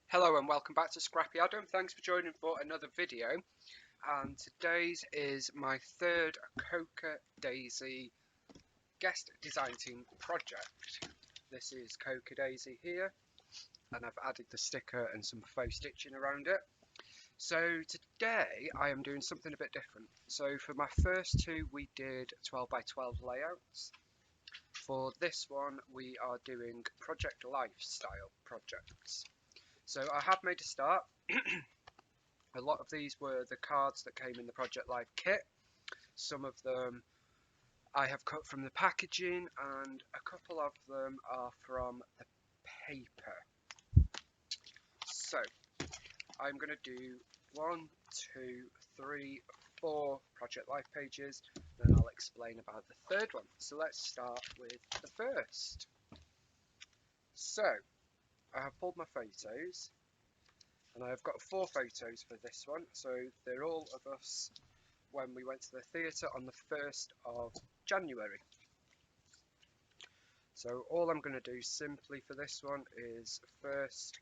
Hello and welcome back to Scrappy Adam. Thanks for joining for another video. And today's is my third Coca Daisy guest design team project. This is Coca Daisy here, and I've added the sticker and some faux stitching around it. So today I am doing something a bit different. So for my first two we did 12 by 12 layouts. For this one we are doing project lifestyle projects. So I have made a start. A lot of these were the cards that came in the Project Life kit. Some of them I have cut from the packaging, and a couple of them are from the paper. So I'm going to do 1, 2, 3, 4 Project Life pages, then I'll explain about the third one. So let's start with the first. So I have pulled my photos, and I've got 4 photos for this one. So they're all of us when we went to the theatre on the 1st of January. So all I'm going to do simply for this one is first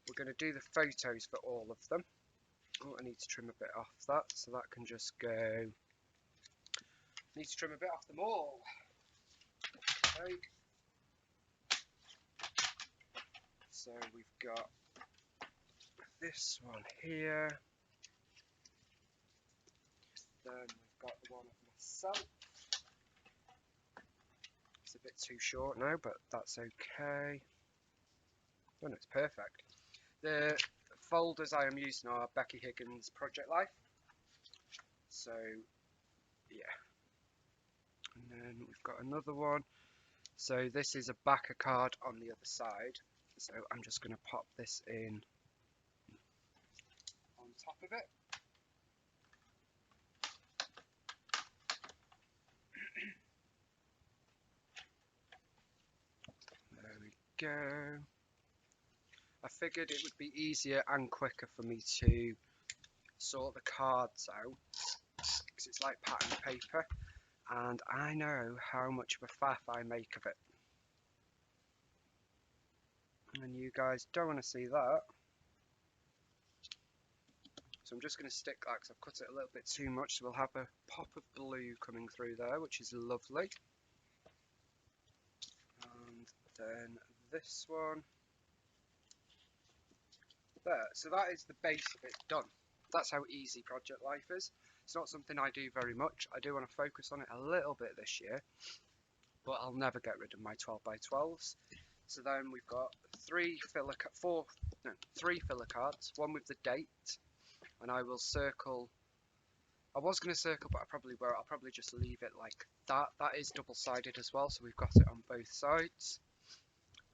we're going to do the photos for all of them. Oh, I need to trim a bit off that, so that can just go. Need to trim a bit off them all. Okay. So we've got this one here. Then we've got the one of myself. It's a bit too short now, but that's okay. Oh no, it's perfect. The folders I am using are Becky Higgins Project Life. So yeah. And then we've got another one. So this is a backer card on the other side. So I'm just going to pop this in on top of it. There we go. I figured it would be easier and quicker for me to sort the cards out because it's like patterned paper, and I know how much of a faff I make of it. And you guys don't want to see that. So I'm just going to stick that because I've cut it a little bit too much, so we'll have a pop of blue coming through there, which is lovely. And then this one there. So that is the base of it done. That's how easy Project Life is. It's not something I do very much. I do want to focus on it a little bit this year, but I'll never get rid of my 12 by 12s. So then we've got three filler cards, one with the date, and I will circle. I was going to circle, but I probably won't. I'll probably just leave it like that. That is double-sided as well, so we've got it on both sides.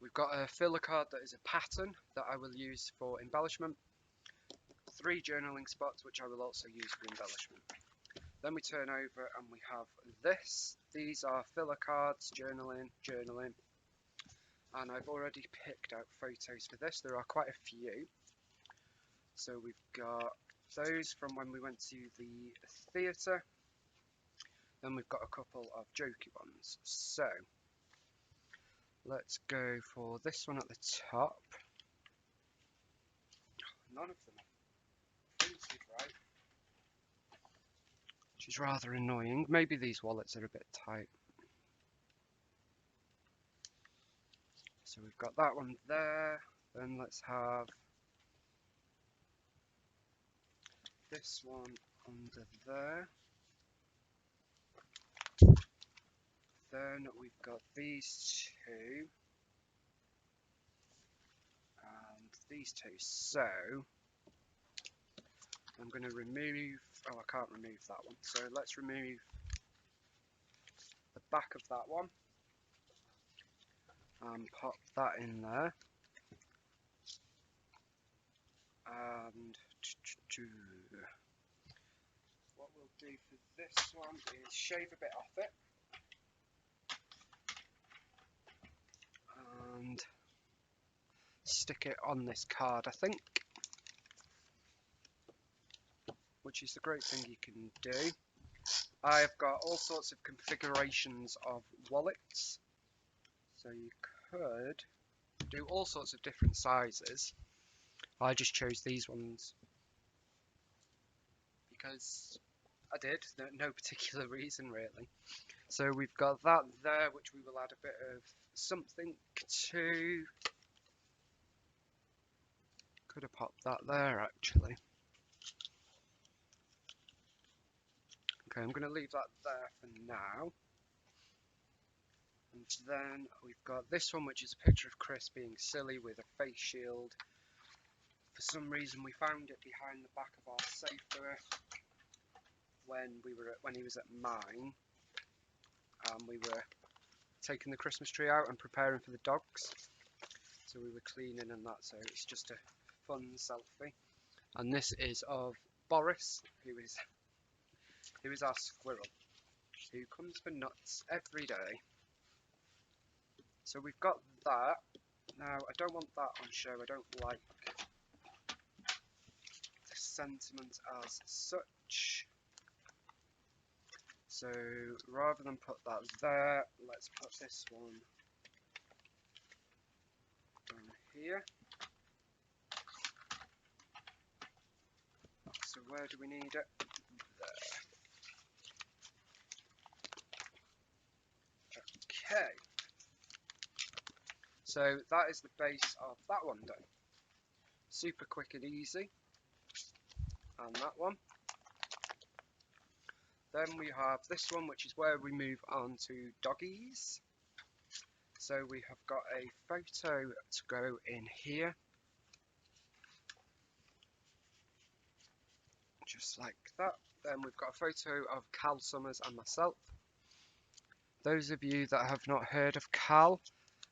We've got a filler card that is a pattern that I will use for embellishment. 3 journaling spots, which I will also use for embellishment. Then we turn over and we have this. These are filler cards, journaling. And I've already picked out photos for this. There are quite a few. So we've got those from when we went to the theatre. Then we've got a couple of jokey ones. So let's go for this one at the top. None of them are printed right, which is rather annoying. Maybe these wallets are a bit tight. So we've got that one there. Then let's have this one under there. Then we've got these two and these two. So I'm going to remove. Oh, I can't remove that one. So let's remove the back of that one and pop that in there. And what we'll do for this one is shave a bit off it and stick it on this card, I think, which is the great thing you can do. I've got all sorts of configurations of wallets, so you could do all sorts of different sizes. I just chose these ones because I did, no particular reason really. So we've got that there, which we will add a bit of something to. Could have popped that there actually. Okay, I'm going to leave that there for now. And then we've got this one, which is a picture of Chris being silly with a face shield. For some reason, we found it behind the back of our sofa when he was at mine, and we were taking the Christmas tree out and preparing for the dogs. So we were cleaning and that. So it's just a fun selfie. And this is of Boris, who is our squirrel, who comes for nuts every day. So we've got that. Now, I don't want that on show. I don't like the sentiment as such. So rather than put that there, let's put this one down here. So where do we need it? There. Okay. So that is the base of that one done. Super quick and easy. And that one. Then we have this one, which is where we move on to doggies. So we have got a photo to go in here. Just like that. Then we've got a photo of Cal Summers and myself. Those of you that have not heard of Cal,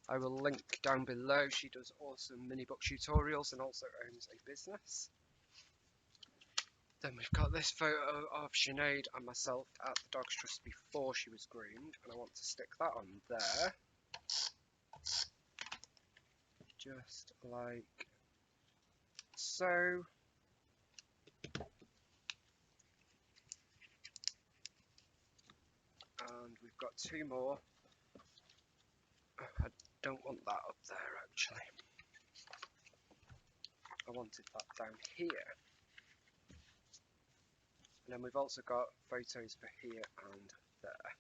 I will link down below. She does awesome mini book tutorials and also owns a business. Then we've got this photo of Sinead and myself at the Dogs Trust before she was groomed, and I want to stick that on there. Just like so. And we've got two more. I don't want that up there actually. I wanted that down here. And then we've also got photos for here and there.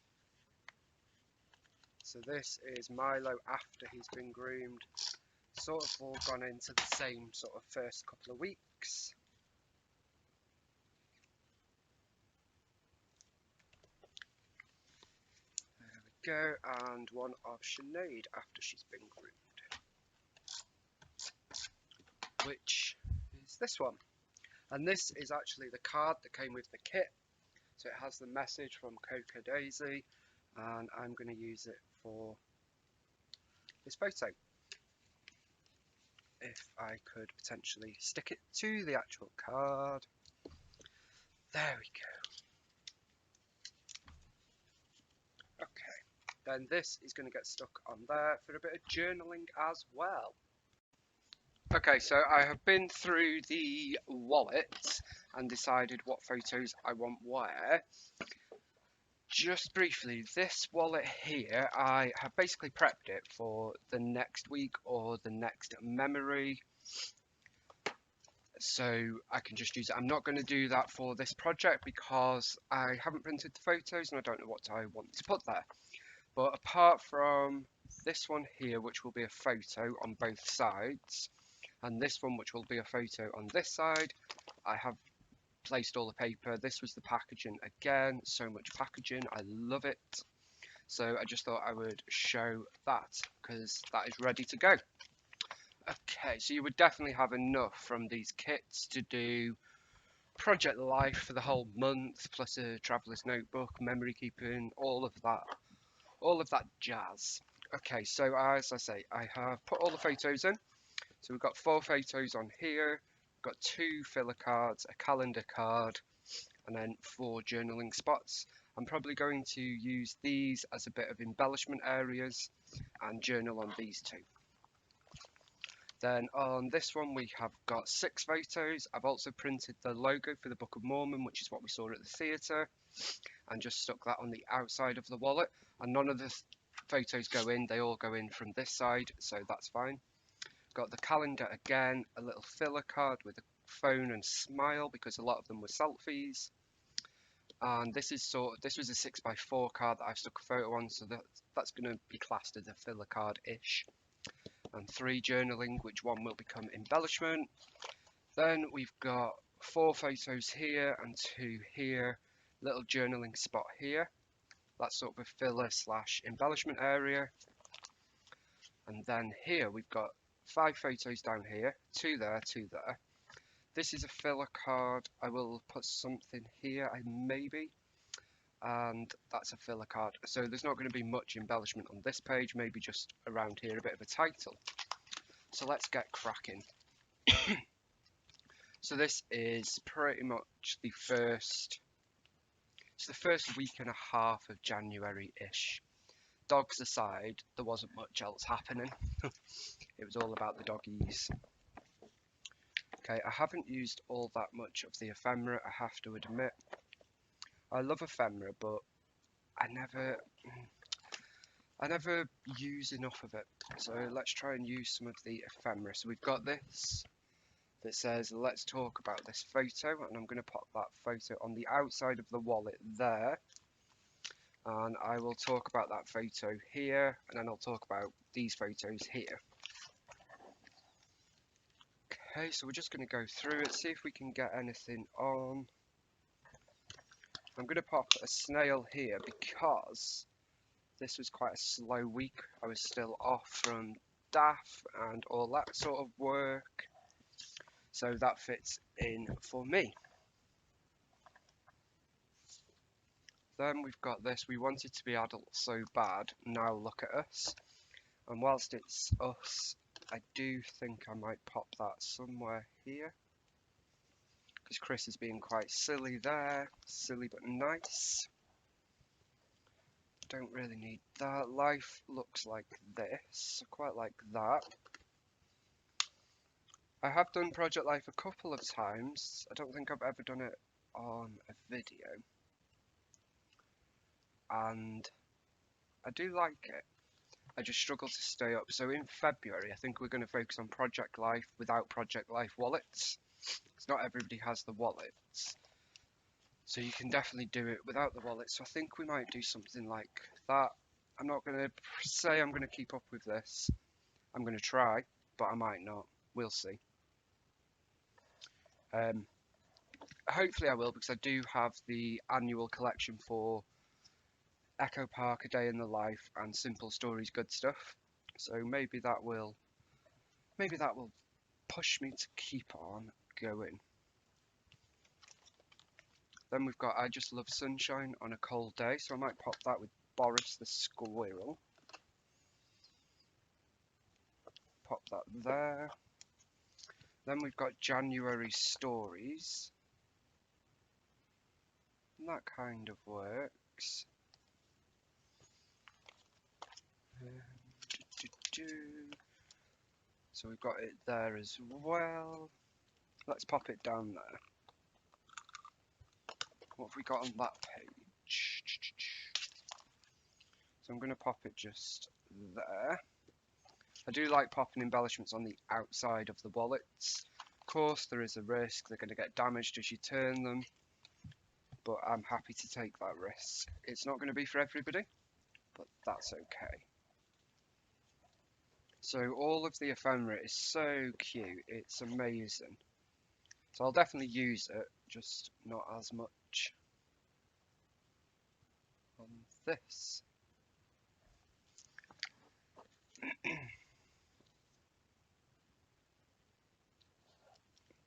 So this is Milo after he's been groomed. Sort of all gone into the same sort of first couple of weeks. There we go, and one of Sinead after she's been groomed, which is this one. And this is actually the card that came with the kit. So it has the message from Coca Daisy, and I'm going to use it for this photo. If I could potentially stick it to the actual card. There we go. Okay, then this is going to get stuck on there for a bit of journaling as well. Okay, so I have been through the wallet and decided what photos I want where. Just briefly, this wallet here, I have basically prepped it for the next week or the next memory, so I can just use it. I'm not going to do that for this project because I haven't printed the photos and I don't know what I want to put there. But apart from this one here, which will be a photo on both sides, and this one, which will be a photo on this side, I have placed all the paper. This was the packaging again, so much packaging, I love it. So I just thought I would show that because that is ready to go. Okay, so you would definitely have enough from these kits to do project life for the whole month, plus a traveller's notebook, memory keeping, all of that jazz. Okay, so as I say, I have put all the photos in. So we've got 4 photos on here, we've got 2 filler cards, a calendar card, and then 4 journaling spots. I'm probably going to use these as a bit of embellishment areas and journal on these 2. Then on this one we have got 6 photos. I've also printed the logo for the Book of Mormon, which is what we saw at the theatre, and just stuck that on the outside of the wallet. And none of the photos go in, they all go in from this side, so that's fine. got the calendar again, a little filler card with a phone and smile because a lot of them were selfies. And this was a 6x4 card that I've stuck a photo on, so that's going to be classed as a filler card-ish. And 3 journaling, which one will become embellishment. Then we've got 4 photos here and 2 here, little journaling spot here. That's sort of a filler / embellishment area. And then here we've got 5 photos down here, 2 there, 2 there. This is a filler card. I will put something here, maybe. And that's a filler card. So there's not going to be much embellishment on this page, maybe just around here a bit of a title. So let's get cracking. So this is pretty much the first week and a half of January-ish. Dogs aside, there wasn't much else happening. It was all about the doggies. Okay, I haven't used all that much of the ephemera, I have to admit. I love ephemera, but I never use enough of it. So let's try and use some of the ephemera. So we've got this that says, let's talk about this photo, and I'm going to pop that photo on the outside of the wallet there. And I will talk about that photo here, and then I'll talk about these photos here. Okay, so we're just going to go through it, see if we can get anything on. I'm going to pop a snail here because this was quite a slow week. I was still off from DAF and all that sort of work, so that fits in for me. Then we've got this, we wanted to be adults so bad, now look at us. And whilst it's us, I do think I might pop that somewhere here, because Chris is being quite silly there, silly but nice. Don't really need that. Life looks like this, I quite like that. I have done Project Life a couple of times. I don't think I've ever done it on a video. And I do like it. I just struggle to stay up. So in February, I think we're going to focus on Project Life without Project Life wallets. Because not everybody has the wallets. So you can definitely do it without the wallet. So I think we might do something like that. I'm not going to say I'm going to keep up with this. I'm going to try, but I might not. We'll see. Hopefully I will, because I do have the annual collection for Echo Park, A Day in the Life, and Simple Stories, Good Stuff. So maybe that will push me to keep on going. Then we've got I Just Love Sunshine on a Cold Day, so I might pop that with Boris the Squirrel. Pop that there. Then we've got January Stories. And that kind of works. So we've got it there as well. Let's pop it down there. What have we got on that page? So I'm going to pop it just there. I do like popping embellishments on the outside of the wallets. Of course, there is a risk they're going to get damaged as you turn them, but I'm happy to take that risk. It's not going to be for everybody, but that's okay. So all of the ephemera is so cute, it's amazing. So I'll definitely use it, just not as much on this.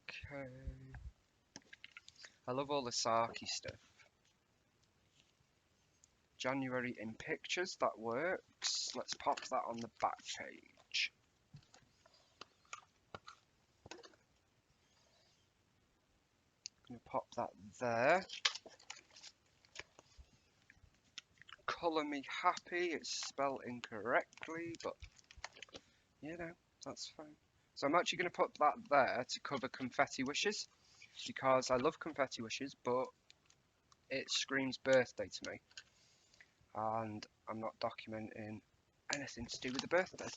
Okay. I love all the Saki stuff. January in pictures, that works. Let's pop that on the back page. I'm going to pop that there. Colour Me Happy, it's spelled incorrectly, but you know, that's fine. So I'm actually going to put that there to cover Confetti Wishes, because I love Confetti Wishes, but it screams birthday to me. And I'm not documenting anything to do with the birthday.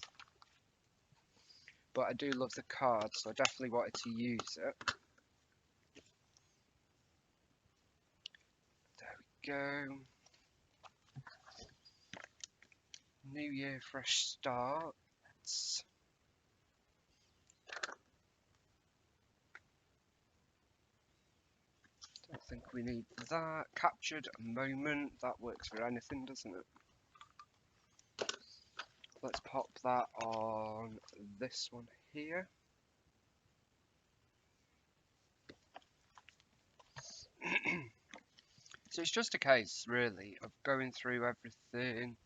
but I do love the card, so I definitely wanted to use it. There we go. New year, fresh starts. Don't think we need that. Captured moment. That works for anything, doesn't it? Let's pop that on this one here. So it's just a case, really, of going through everything,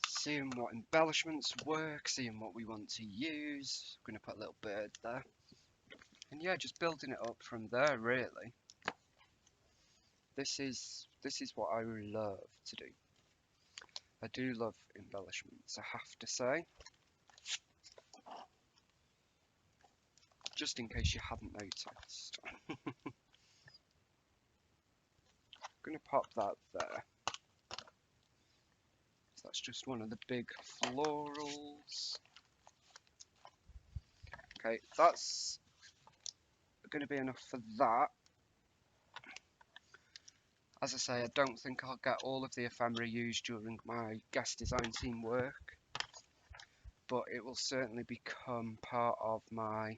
seeing what embellishments work, seeing what we want to use. I'm going to put a little bird there. And yeah, just building it up from there, really. This is what I love to do. I do love embellishments, I have to say. Just in case you hadn't noticed. I'm going to pop that there. So that's just one of the big florals. Okay, that's going to be enough for that. As I say, I don't think I'll get all of the ephemera used during my guest design team work, but it will certainly become part of my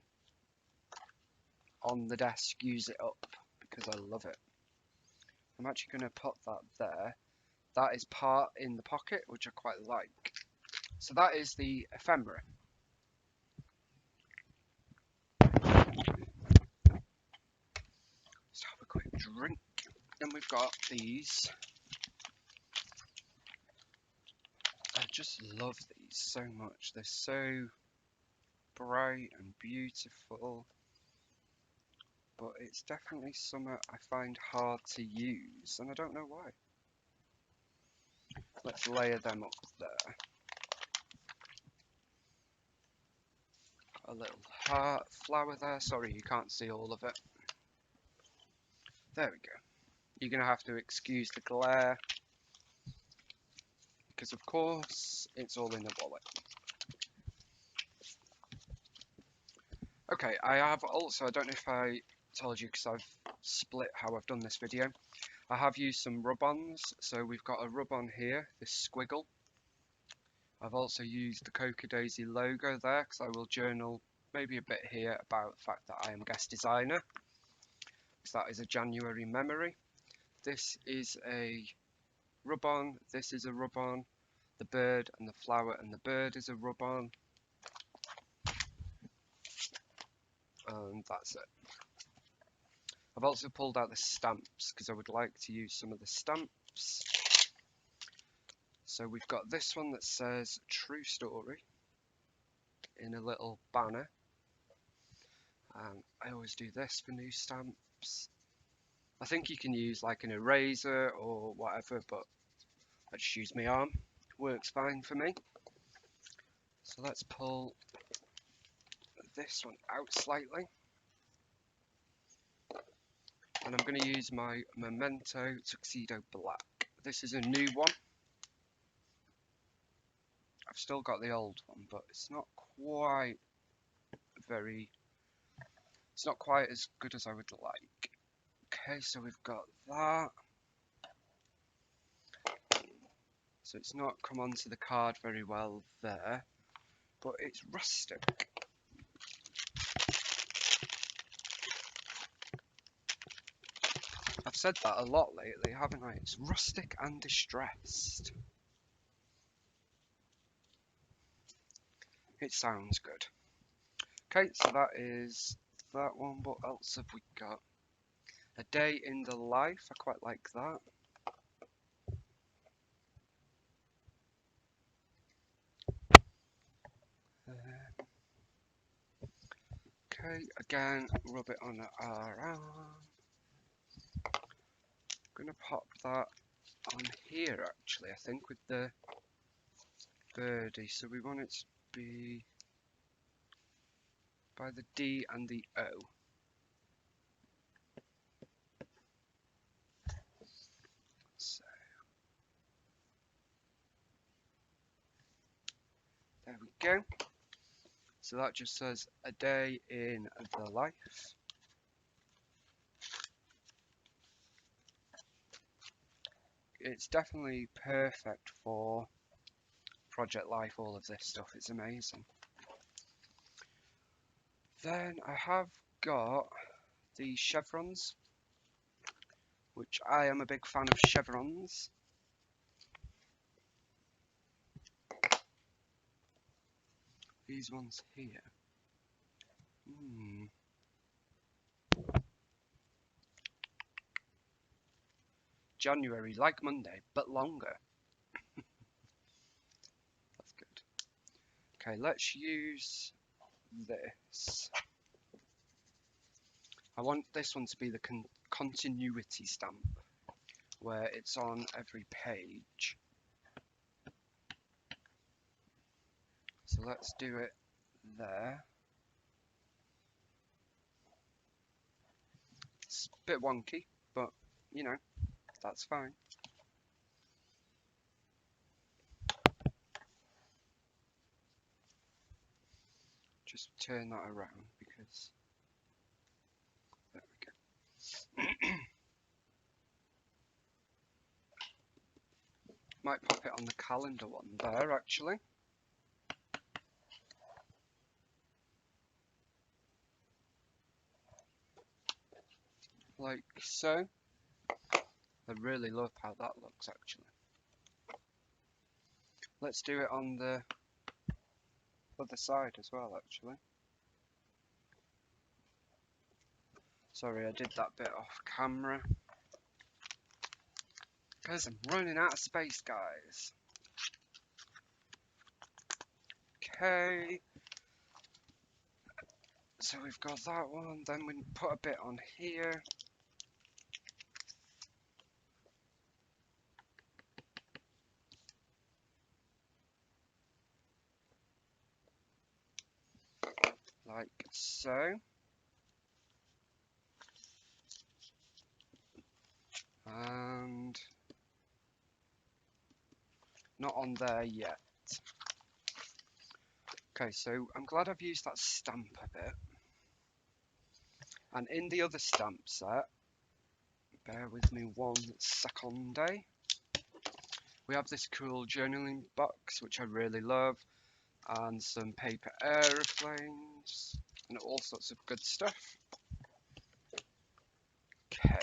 on the desk use it up because I love it. I'm actually going to put that there. That is part in the pocket, which I quite like. So that is the ephemera. Let's have a quick drink. Then we've got these. I just love these so much. They're so bright and beautiful. But it's definitely something I find hard to use, and I don't know why. Let's layer them up there. A little heart flower there. Sorry, you can't see all of it. There we go. You're going to have to excuse the glare, because of course it's all in the wallet. Okay, I have also, I don't know if I told you because I've split how I've done this video. I have used some rub-ons, so we've got a rub-on here, this squiggle. I've also used the Coca Daisy logo there because I will journal maybe a bit here about the fact that I am guest designer, because that is a January memory. This is a rub-on, this is a rub-on, the bird and the flower and the bird is a rub-on, and that's it. I've also pulled out the stamps because I would like to use some of the stamps. So we've got this one that says True Story in a little banner. I always do this for new stamps. I think you can use like an eraser or whatever, but I just use my arm. Works fine for me. So let's pull this one out slightly. And I'm going to use my Memento Tuxedo Black. This is a new one. I've still got the old one, but it's not quite it's not quite as good as I would like. Okay, so we've got that. So it's not come onto the card very well there, but it's rustic. I've said that a lot lately, haven't I? It's rustic and distressed. It sounds good. Okay, so that is that one. What else have we got? A Day in the Life. I quite like that. Okay, again, rub it on our arm. I'm gonna pop that on here actually, I think, with the birdie. So we want it to be by the D and the O. So there we go. So that just says a day in the life. It's definitely perfect for project life, all of this stuff. It's amazing. Then I have got the chevrons, which I am a big fan of chevrons. These ones here. January, like Monday, but longer. That's good. Okay, let's use this. I want this one to be the continuity stamp, where it's on every page. So let's do it there. It's a bit wonky, but you know, that's fine. Just turn that around because there we go. Might pop it on the calendar one there actually. Like so. I really love how that looks actually. Let's do it on the other side as well actually. Sorry, I did that bit off camera. Because I'm running out of space, guys. Okay. So we've got that one, then we put a bit on here. Like so. And not on there yet. Okay, so I'm glad I've used that stamp a bit. And in the other stamp set, bear with me 1 second, we have this cool journaling box, which I really love, and some paper aeroplanes, and all sorts of good stuff. Okay.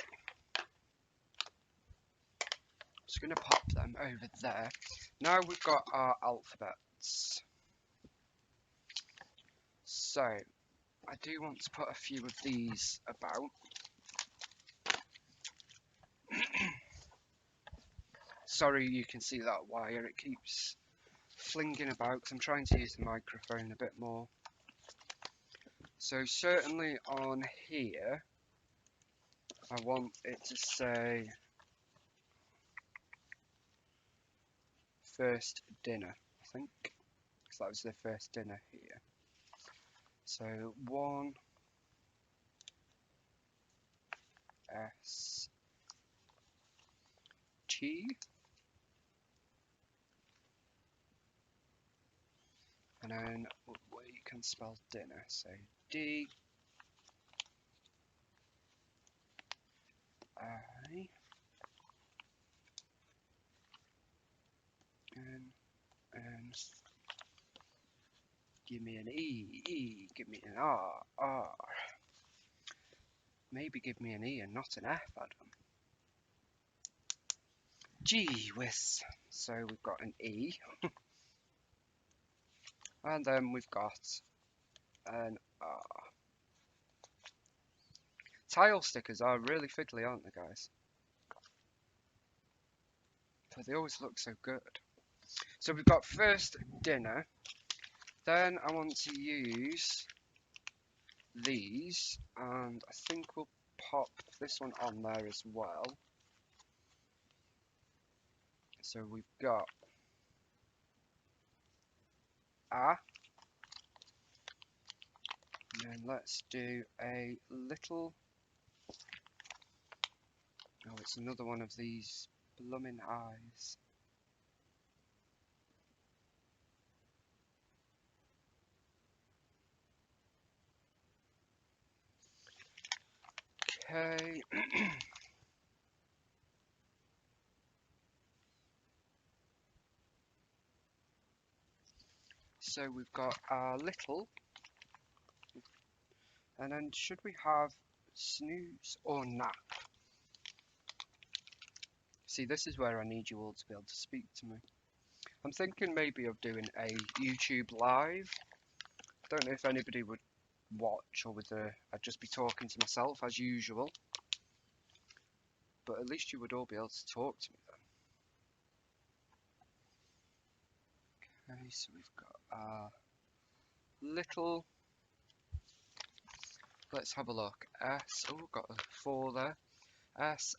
Just going to pop them over there. Now we've got our alphabets. So, I do want to put a few of these about. Sorry, you can see that wire, it keeps flinging about because I'm trying to use the microphone a bit more. So certainly on here, I want it to say first dinner, I think, because that was the first dinner here. So 1 S T, and then you can spell dinner, so D I N N. Give me an E, give me an R. Maybe give me an E and not an F, Adam. Gee whiz. So we've got an E. And then we've got an R. Tile stickers are really fiddly, aren't they, guys? But they always look so good. So we've got first dinner. Then I want to use these, and I think we'll pop this one on there as well. So we've got A. And then let's do a little... Oh, it's another one of these blooming eyes. Okay. So we've got our little, and then should we have snooze or nap? See, this is where I need you all to be able to speak to me. I'm thinking maybe of doing a YouTube live. Don't know if anybody would watch or whether I'd just be talking to myself as usual. But at least you would all be able to talk to me then. Okay, so we've got our little, let's have a look. Oh, we've got a 4 there. SNOOZE.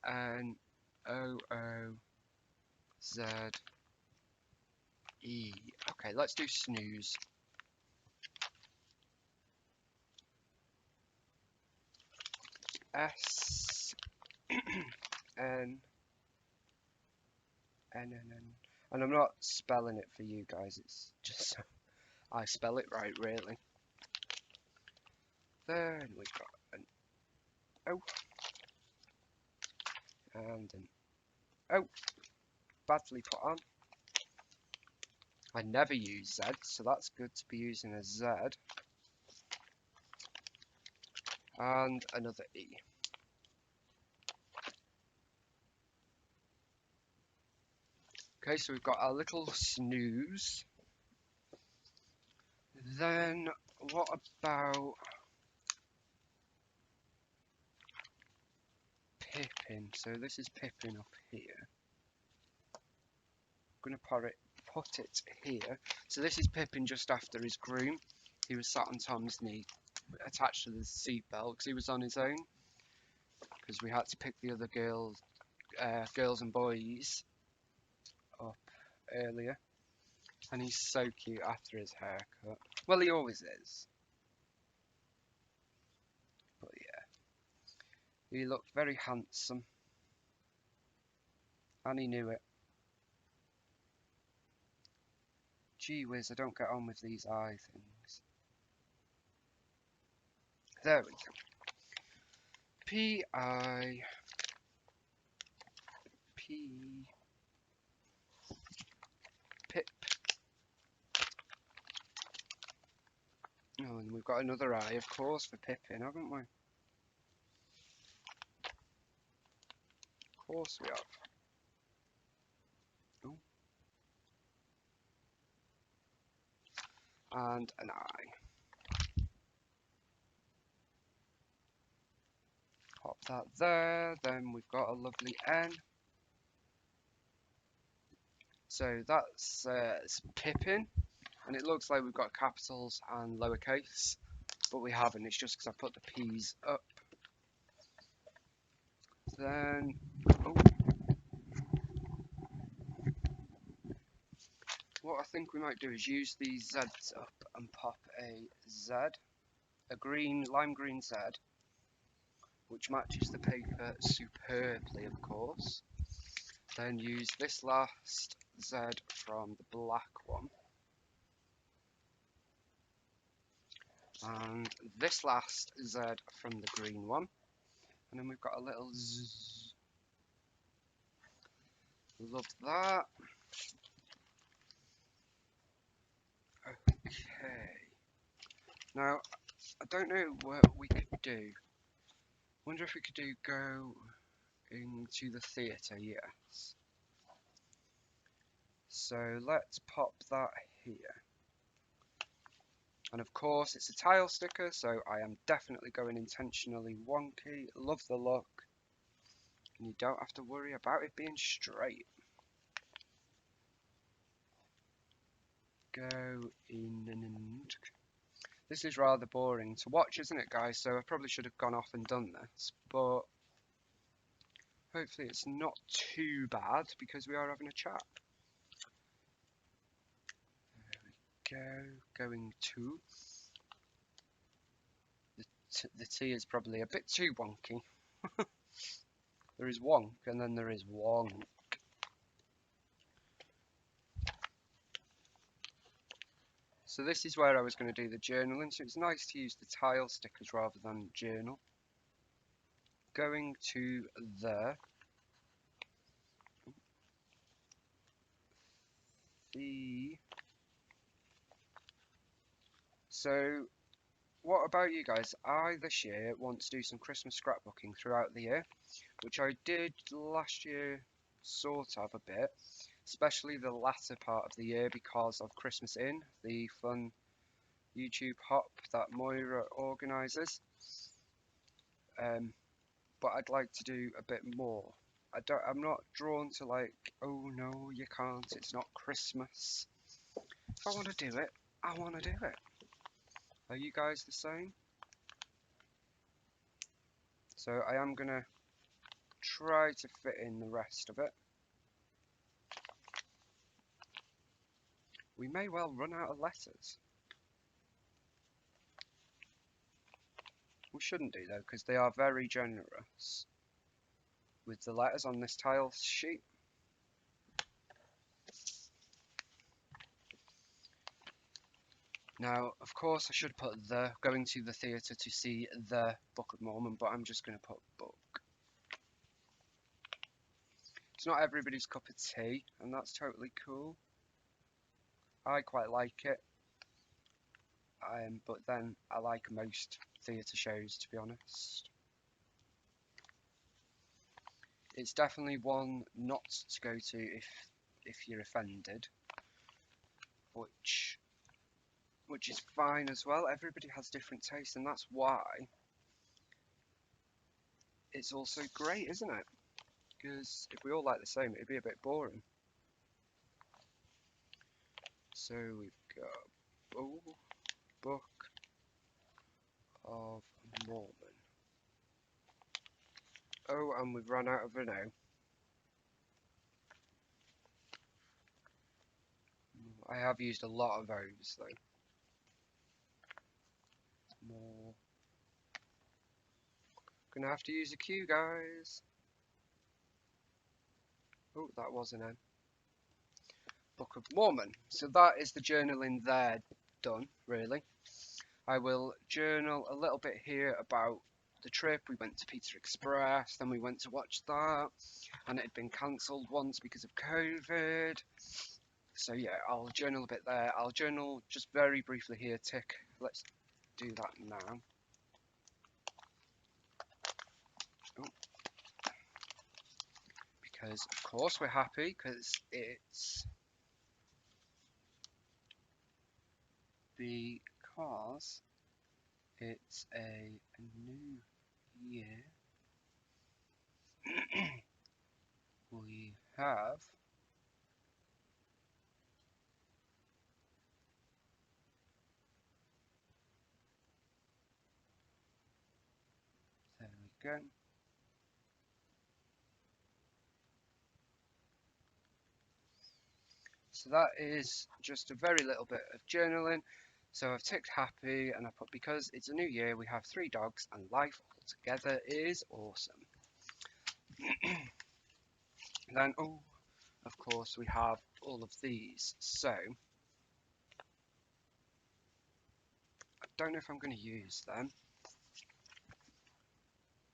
Okay, let's do snooze. SNNN. And I'm not spelling it for you guys, it's just so I spell it right, really. Then we've got an O and an O. Badly put on. I never use Z, so that's good to be using a Z. And another E. Okay, so we've got our little snooze. Then what about Pippin? So this is Pippin up here. I'm going to put it here. So this is Pippin just after his groom. He was sat on Tom's knee, attached to the seatbelt because he was on his own. Because we had to pick the other girls and boys up earlier. And he's so cute after his haircut. Well, he always is. But yeah, he looked very handsome. And he knew it. Gee whiz, I don't get on with these eye things. There we go. P-I... P... Pip. Oh, and we've got another eye, of course, for Pippin, haven't we? Of course we have. Ooh. And an eye. Pop that there. Then we've got a lovely N. So that's Pippin. And it looks like we've got capitals and lowercase. But we haven't. It's just because I put the P's up. Then... Oh. What I think we might do is use these Z's up and pop a Z. A green, lime green Z. Which matches the paper superbly, of course. Then use this last Z from the black one. And this last Z from the green one. And then we've got a little Z. Love that. Okay. Now, I don't know what we could do. Wonder if we could do go into the theatre, yes. So let's pop that here. And of course it's a tile sticker, so I am definitely going intentionally wonky. Love the look. And you don't have to worry about it being straight. Go in and... This is rather boring to watch, isn't it, guys? So I probably should have gone off and done this, but hopefully it's not too bad because we are having a chat. There we go. Going to... The T is probably a bit too wonky. There is wonk and then there is wonk. So this is where I was going to do the journaling, so it's nice to use the tile stickers rather than journal. going to the so what about you guys? I this year want to do some Christmas scrapbooking throughout the year, which I did last year sort of a bit, especially the latter part of the year because of Christmas In, the fun YouTube hop that Moira organises. Um, but I'd like to do a bit more. I'm not drawn to like, oh no, you can't, it's not Christmas. If I want to do it, I want to do it. Are you guys the same? So I am gonna try to fit in the rest of it. We may well run out of letters. We shouldn't do though, because they are very generous with the letters on this tile sheet. Now, of course, I should put the going to the theatre to see the Book of Mormon, but I'm just going to put book. It's not everybody's cup of tea, and that's totally cool. I quite like it, but then I like most theatre shows, to be honest. It's definitely one not to go to if you're offended, which is fine as well. Everybody has different tastes, and that's why it's also great, isn't it? Because if we all like the same, it'd be a bit boring. So we've got Book of Mormon. Oh, and we've run out of an O. I have used a lot of O's though. More. Gonna have to use a Q, guys. Oh, that was an N. Book of Mormon. So that is the journaling there done, really. I will journal a little bit here about the trip. We went to Pizza Express, then we went to watch that, and it had been cancelled once because of COVID. So yeah, I'll journal a bit there. I'll journal just very briefly here, tick. Let's do that now. Oh. Because of course we're happy, because it's a new year. We have there we go. So that is just a very little bit of journaling. So I've ticked happy and I put because it's a new year, we have 3 dogs and life altogether is awesome. Then, oh, of course, we have all of these. So I don't know if I'm going to use them.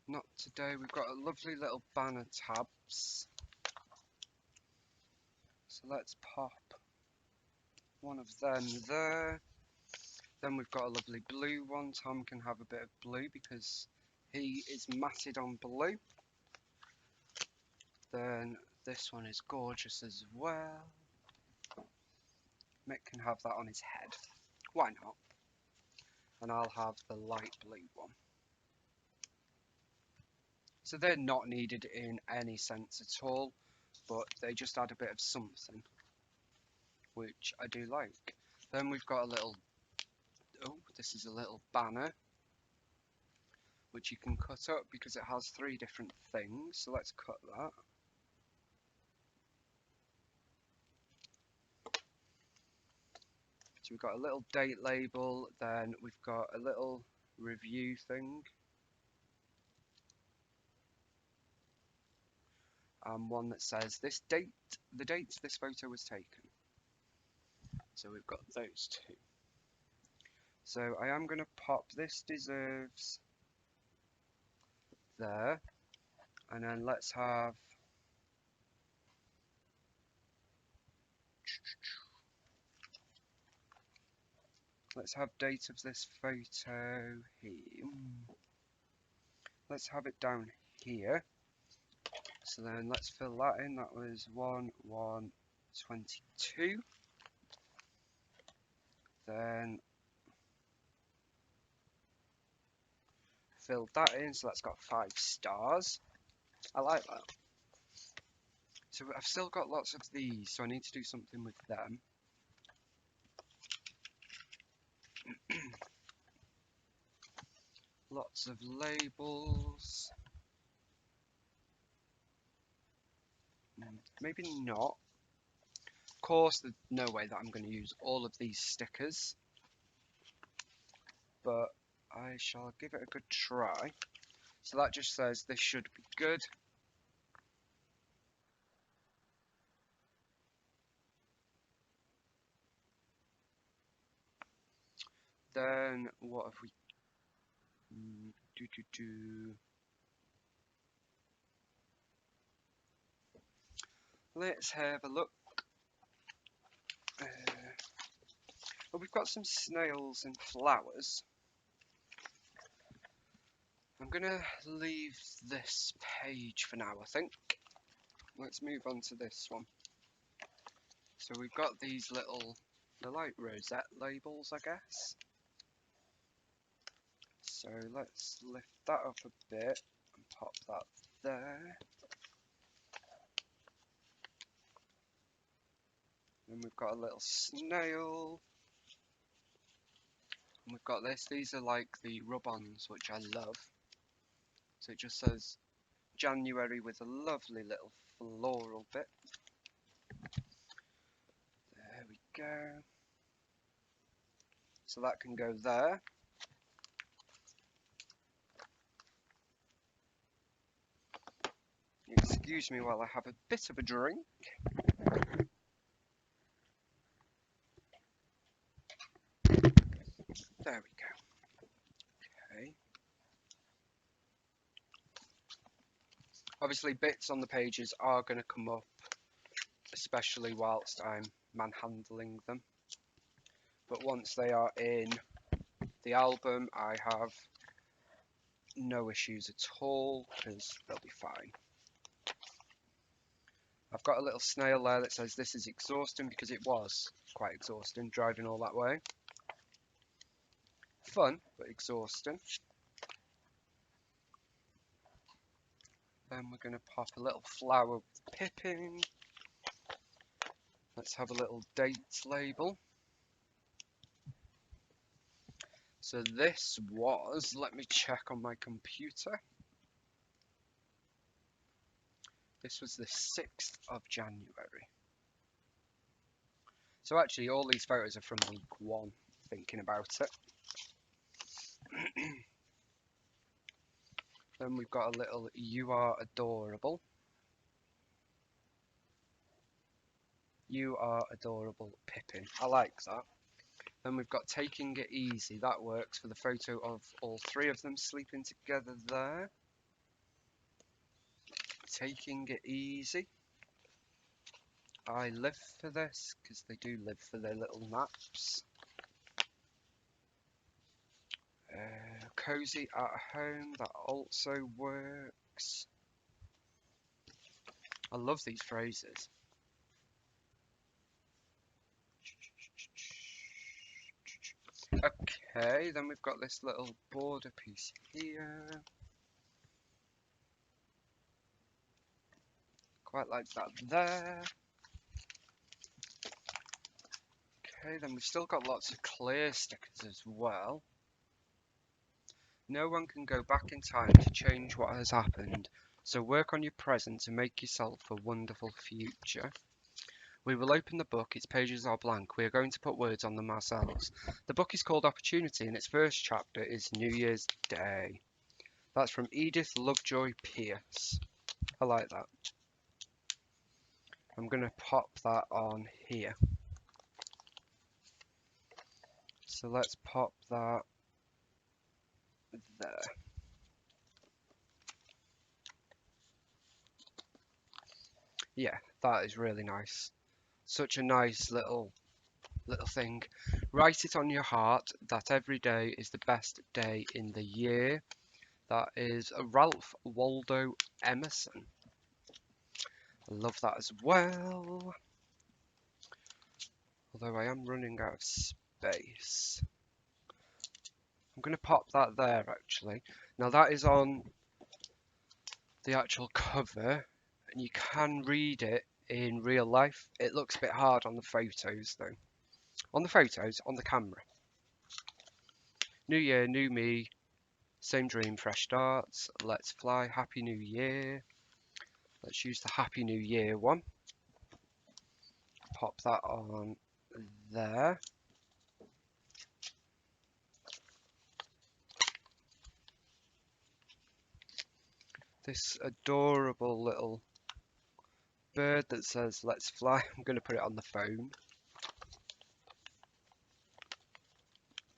Not today. We've got a lovely little banner tabs. So let's pop one of them there. Then we've got a lovely blue one. Tom can have a bit of blue because he is matted on blue. Then this one is gorgeous as well. Mick can have that on his head. Why not? And I'll have the light blue one. So they're not needed in any sense at all, but they just add a bit of something, which I do like. Then we've got a little, oh, this is a little banner, which you can cut up because it has 3 different things. So let's cut that. So we've got a little date label, then we've got a little review thing. One that says this date, the date this photo was taken. So we've got those 2. So I am going to pop this deserves there. And then let's have date of this photo here. Let's have it down here. So then let's fill that in. That was 1/1/22. Then filled that in, so that's got 5 stars. I like that. So I've still got lots of these, so I need to do something with them. Lots of labels. Maybe not. Of course, there's no way that I'm going to use all of these stickers, but I shall give it a good try. So that just says this should be good. Then what have we? Let's have a look. Well, we've got some snails and flowers. I'm gonna leave this page for now, I think. Let's move on to this one. So we've got these little, they're like rosette labels, I guess. So let's lift that up a bit and pop that there. Then we've got a little snail. And we've got this, these are like the rub-ons, which I love. So it just says January with a lovely little floral bit. There we go. So that can go there. Excuse me while I have a bit of a drink. There we go. Okay. Obviously bits on the pages are going to come up, especially whilst I'm manhandling them. But once they are in the album, I have no issues at all, because they'll be fine. I've got a little snail there that says this is exhausting, because it was quite exhausting driving all that way. Fun, but exhausting. Then we're going to pop a little flower with Pippin. Let's have a little date label. So this was, let me check on my computer. This was the 6th of January. So actually all these photos are from week 1, thinking about it. Then we've got a little "You Are Adorable." You are adorable, Pippin. I like that. Then we've got "Taking It Easy." That works for the photo of all 3 of them sleeping together there. Taking it easy. I live for this, because they do live for their little naps. Cozy at home, that also works. I love these phrases. Okay, then we've got this little border piece here. Quite like that there. Okay, then we've still got lots of clear stickers as well. No one can go back in time to change what has happened, so work on your present to make yourself a wonderful future. We will open the book, its pages are blank, we are going to put words on them ourselves. The book is called Opportunity and its first chapter is New Year's Day. That's from Edith Lovejoy Pierce. I like that. I'm going to pop that on here. So let's pop that there. Yeah, that is really nice. Such a nice little thing. Write it on your heart that every day is the best day in the year. That is Ralph Waldo Emerson. I love that as well. Although I am running out of space. I'm going to pop that there actually. Now that is on the actual cover and you can read it in real life. It looks a bit hard on the photos though. On the photos, on the camera. New year, new me, same dream, fresh starts. Let's fly, happy new year. Let's use the happy new year one. Pop that on there. This adorable little bird that says let's fly. I'm going to put it on the phone.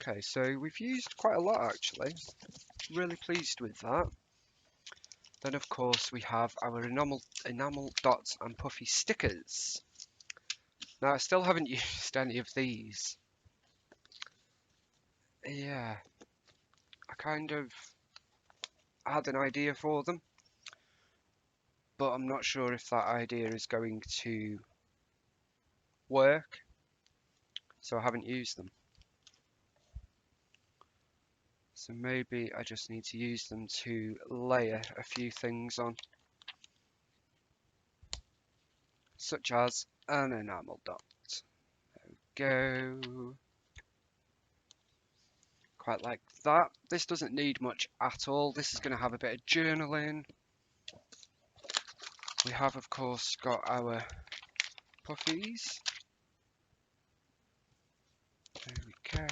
Okay, so we've used quite a lot actually. Really pleased with that. Then of course we have our enamel dots and puffy stickers. Now I still haven't used any of these. Yeah, I kind of had an idea for them, but I'm not sure if that idea is going to work, so I haven't used them. So maybe I just need to use them to layer a few things on, such as an enamel dot. Go. Quite like that. This doesn't need much at all. This is going to have a bit of journaling. We have, of course, got our puffies. There we go.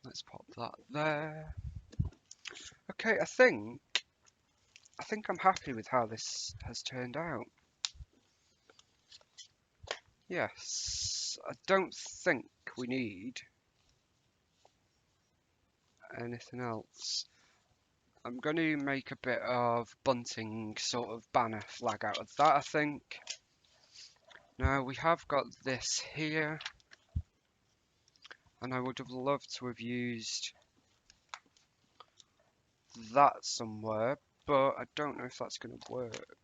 Let's pop that there. Okay, I think I'm happy with how this has turned out. Yes, I don't think we need anything else. I'm going to make a bit of bunting sort of banner flag out of that, I think. Now we have got this here, and I would have loved to have used that somewhere, but I don't know if that's going to work.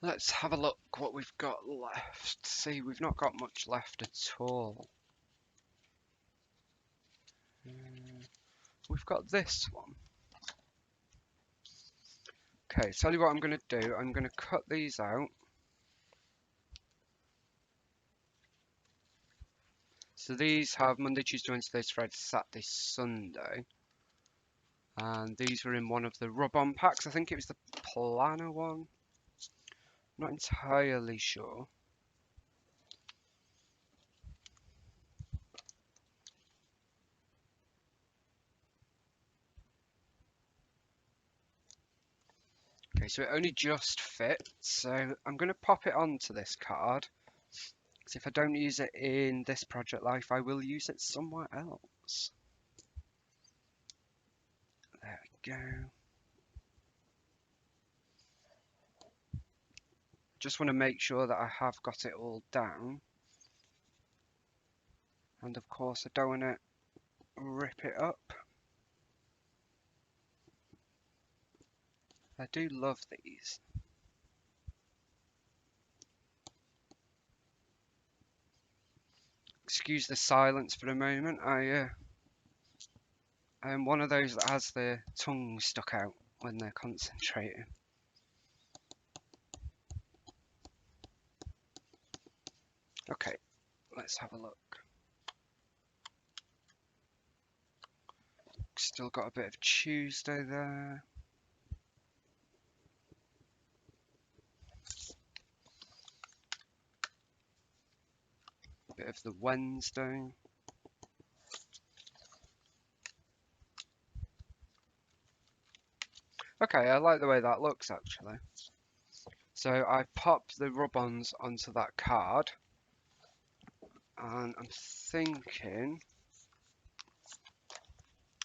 Let's have a look what we've got left. See, we've not got much left at all. We've got this one. Okay, tell you what I'm going to do. I'm going to cut these out. So these have Monday, Tuesday, Wednesday, Friday, Saturday, Sunday. And these were in one of the rub-on packs. I think it was the planner one. Not entirely sure. Okay, so it only just fits. So I'm going to pop it onto this card. Because if I don't use it in this project life, I will use it somewhere else. There we go. Just want to make sure that I have got it all down. And of course I don't want to rip it up. I do love these. Excuse the silence for a moment. I am one of those that has their tongue stuck out when they're concentrating. Okay, let's have a look. Still got a bit of Tuesday there. Bit of the Wednesday. Okay, I like the way that looks actually. So I popped the rub-ons onto that card. And I'm thinking,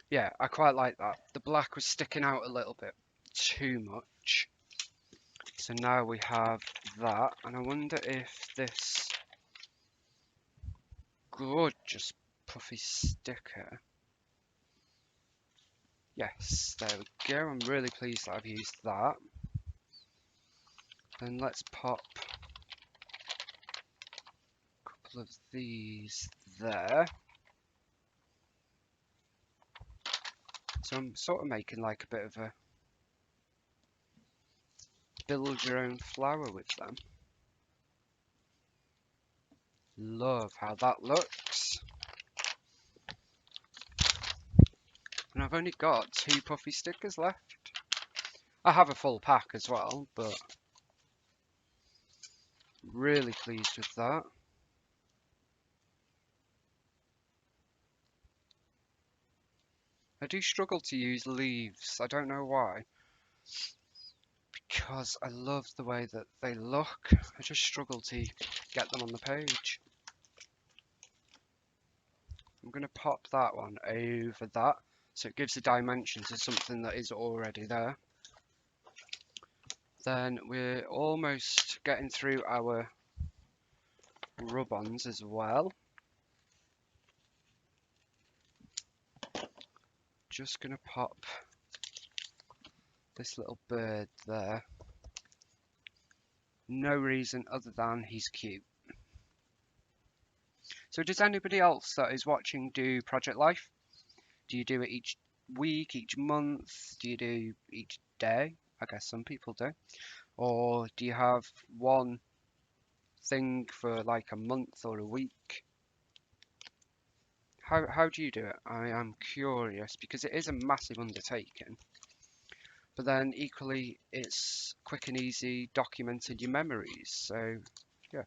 yeah, I quite like that. The black was sticking out a little bit. too much. So now we have that, and I wonder if this gorgeous puffy sticker. Yes, there we go. I'm really pleased that I've used that. Then let's pop a couple of these there. So I'm sort of making like a bit of a build your own flower with them. Love how that looks. And I've only got 2 puffy stickers left. I have a full pack as well, but really pleased with that. I do struggle to use leaves. I don't know why. Because I love the way that they look. I just struggle to get them on the page. I'm going to pop that one over that, so it gives the dimension to something that is already there. Then we're almost getting through our rub-ons as well. Just going to pop this little bird there. No reason other than he's cute. So does anybody else that is watching do Project Life? Do you do it each week, each month? Do you do each day? I guess some people do. Or do you have one thing for like a month or a week? How do you do it? I am curious because it is a massive undertaking. But then equally it's quick and easy documenting your memories. So yeah.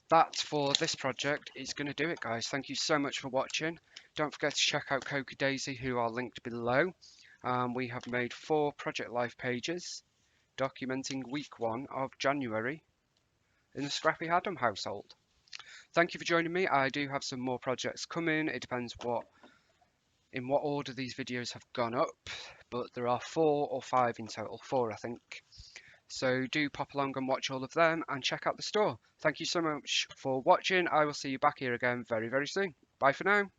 That for this project is going to do it, guys. Thank you so much for watching. Don't forget to check out Coca Daisy, who are linked below. We have made 4 Project Life pages documenting week 1 of January in the Scrappy Adam household. Thank you for joining me. I do have some more projects coming. It depends in what order these videos have gone up, but there are 4 or 5 in total. 4, I think. So do pop along and watch all of them and check out the store. Thank you so much for watching. I will see you back here again very, very soon. Bye for now.